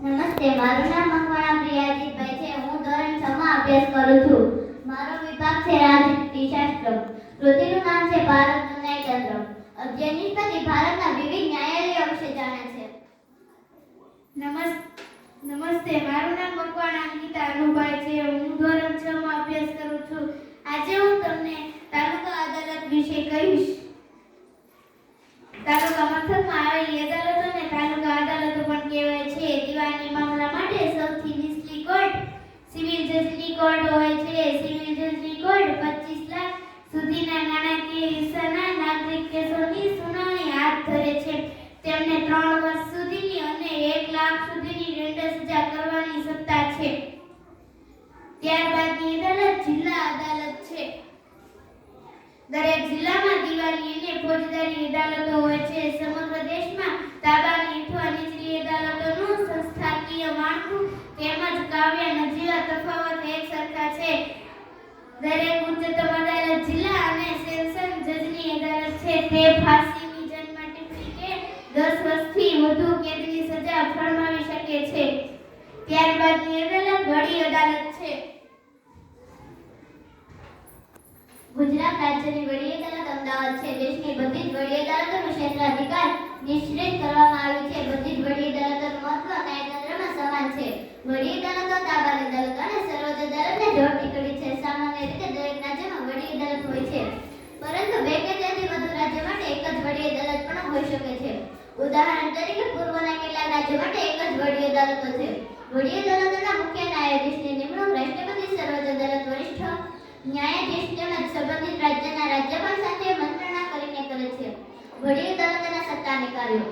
નમસ્તે, મારું નામ મકવાણા પ્રિયાજીતભાઈ છે. હું ધોરણ 6 માં અભ્યાસ કરું છું. મારો વિભાગ છે રાજનીતિશાસ્ત્ર. કૃતિનું નામ છે ભારતનું ન્યાયતંત્ર. અધ્યયન નિષ્પત્તિ ભારતના વિવિધ ન્યાયાલયો વિશે જાણે છે. નમસ્તે, મારું નામ મકવાણા અંકિતા અનુભાઈ છે. હું ધોરણ 6 માં અભ્યાસ કરું છું. આજે હું તમને તાલુકા અદાલત વિશે કહીશ. તાલુકા મથકમાં આવેલી અદાલતોને તાલુકા અદાલતો પણ કહેવાય છે. દીવાની મામલા માટે સૌથી નીચલી કોર્ટ સિવિલ જજની કોર્ટ હોય છે. સિવિલ જજની કોર્ટ 25 લાખ સુધીના નાણાકીય હિસ્સાના નાગરિક કેસોની સુનાવણી હાથ ધરે છે. તેમને 3 વર્ષ સુધીની અને 1 લાખ સુધીની દંડ સજા કરવાની સત્તા છે. ત્યારબાદની અદાલત જિલ્લા અદાલત છે. દરેક જિલ્લામાં દીવાની અને ફોજદારી અદાલતો હોય છે. સમગ્ર દેશમાં તાબાની અથવા નીચલી અદાલતોનું સંસ્થાકીય માળખું તેમજ કાવ્ય નજીવા તફાવત એક સરખા છે. દરેક ઉચ્ચતમ અદાલત જિલ્લા અને સેશન જજની અદાલત છે. તે ફાંસીની જન્મ ટિપ્પણી કે 10 વર્ષથી વધુ કેદની સજા ફરમાવી શકે છે. ત્યારબાદની અદાલત વડી અદાલત છે. ગુજરાત રાજ્યની વડી અદાલત અમદાવાદ છે. દેશની બધી જ વડી અદાલતોનો ક્ષેત્રાધિકાર નિશ્ચિત કરવામાં આવ્યું છે. બધી જ વડી અદાલતોનું મહત્વ ન્યાયતંત્રમાં સમાન છે. વડી અદાલતો તાબાની અદાલત અને સર્વોચ્ચ અદાલતને જોડતી કડી છે. સામાન્ય રીતે દરેક રાજ્યમાં વડી અદાલત હોય છે, પરંતુ 2 કે તેથી વધુ રાજ્યો માટે એક જ વડી અદાલત પણ હોઈ શકે છે. ઉદાહરણ તરીકે પૂર્વના કેટલાક રાજ્યો માટે એક જ વડી અદાલતો છે. વડી અદાલતોના મુખ્ય ન્યાયાધીશની નિમણૂક રાષ્ટ્રપતિ, સર્વોચ્ચ અદાલત વરિષ્ઠ ન્યાયાધીશ તેમજ સંબંધિત રાજ્યના રાજ્યપાલ સાથે મંત્રણા કરીને કરે છે. વડી અદાલતના સત્તા અને કાર્યો: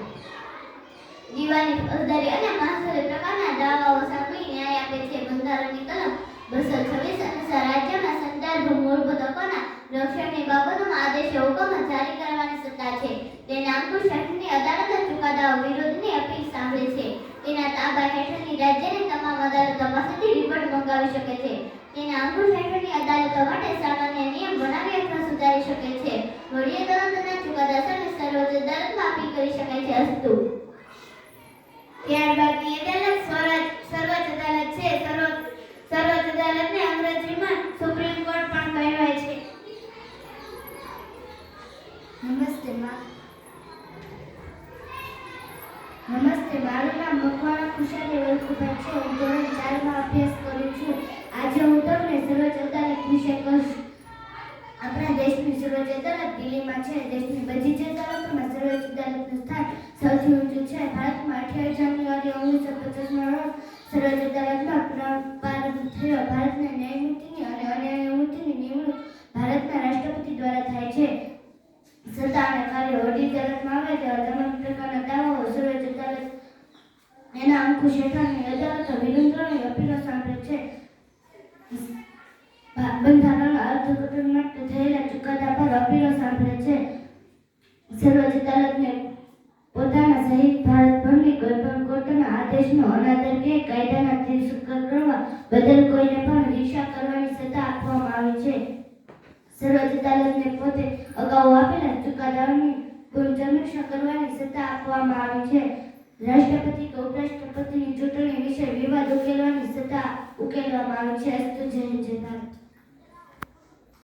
દીવાની, ફોજદારી અને મહસૂલી પ્રકારના દાવાઓ સાંભળી ન્યાય આપે છે. બંધારણની કલમ 226 અનુસાર રાજ્યના સંદર્ભ મૂળભૂત હકોના રક્ષણની બાબતોમાં આદેશો હુકમ જારી કરવાની સત્તા છે. તેના અંકુશ હેઠળની અદાલત ચુકાદાઓ વિરુદ્ધની અપીલ સાંભળે છે. તેના તાબા હેઠળની રાજ્યની તમામ અદાલતો પાસેથી રિપોર્ટ મંગાવી શકે છે. તેના અંકુશ હેઠળની અદાલતો માટે સામાન્ય નિયમ બનાવી અથવા સુધારી શકે છે. વડી અદાલતના ચુકાદા સામે સર્વોચ્ચ અદાલતમાં અપીલ કરી શકાય છે. અસ્તુ. ત્યારબાદની અદાલત સર્વોચ્ચ અદાલત છે. સર્વોચ્ચ અદાલતને અંગ્રેજીમાં સુપ્રીમ કોર્ટ પણ કહેવાય છે. નમસ્તે, મારું નામ મકવાણા ખુશાલી વલ્લભભાઈ છે. હું ધોરણ 4 માં અભ્યાસ કરું છું. આજે હું તમને સર્વોચ્ચ અદાલત વિશે કહીશ. આપણા દેશની સર્વોચ્ચ અદાલત દિલ્હીમાં છે. દેશની બધી જ અદાલતોમાં સર્વોચ્ચ અદાલતનું સ્થાન સૌથી ઊંચું છે. ભારતમાં 28 જાન્યુઆરી 1950ના રોજ સર્વોચ્ચ અદાલતમાં પ્રારંભ થયો. ભારતના ન્યાયમૂર્તિની અને અન્યાયમૂર્તિની નિમણૂક ભારતના રાષ્ટ્રપતિ દ્વારા થાય છે. સત્તા અને કાર્યો: વડી અદાલતમાં આવે તેવા તમામ પ્રકારના દાવાઓ સર્વોચ્ચ અદાલત એના અંકુશ હેઠળની અદાલતો વિરુદ્ધની અપીલો સાંભળે છે. બંધારણના અર્થઘટન માટે થયેલા ચુકાદા પર અપીલો સાંભળે છે. સર્વોચ્ચ અદાલતને પોતાના સહિત ભારતભરની કોઈપણ કોર્ટના આદેશનો અનાદર કે કાયદાના તિરસ્કાર કરવા બદલ કોઈને પણ શિક્ષા કરવાની સત્તા આપવામાં આવી છે. સર્વોચ્ચ અદાલતને પોતે અગાઉ આપેલા ચુકાદાઓની પુનઃસમીક્ષા કરવાની સત્તા આપવામાં આવી છે. રાષ્ટ્રપતિ કે ઉપરાષ્ટ્રપતિની ચૂંટણી વિશે વિવાદ ઉકેલવાની સત્તા ઉકેલવામાં આવી છે. અસ્તુ. જય હિન્દ, જય ભારત.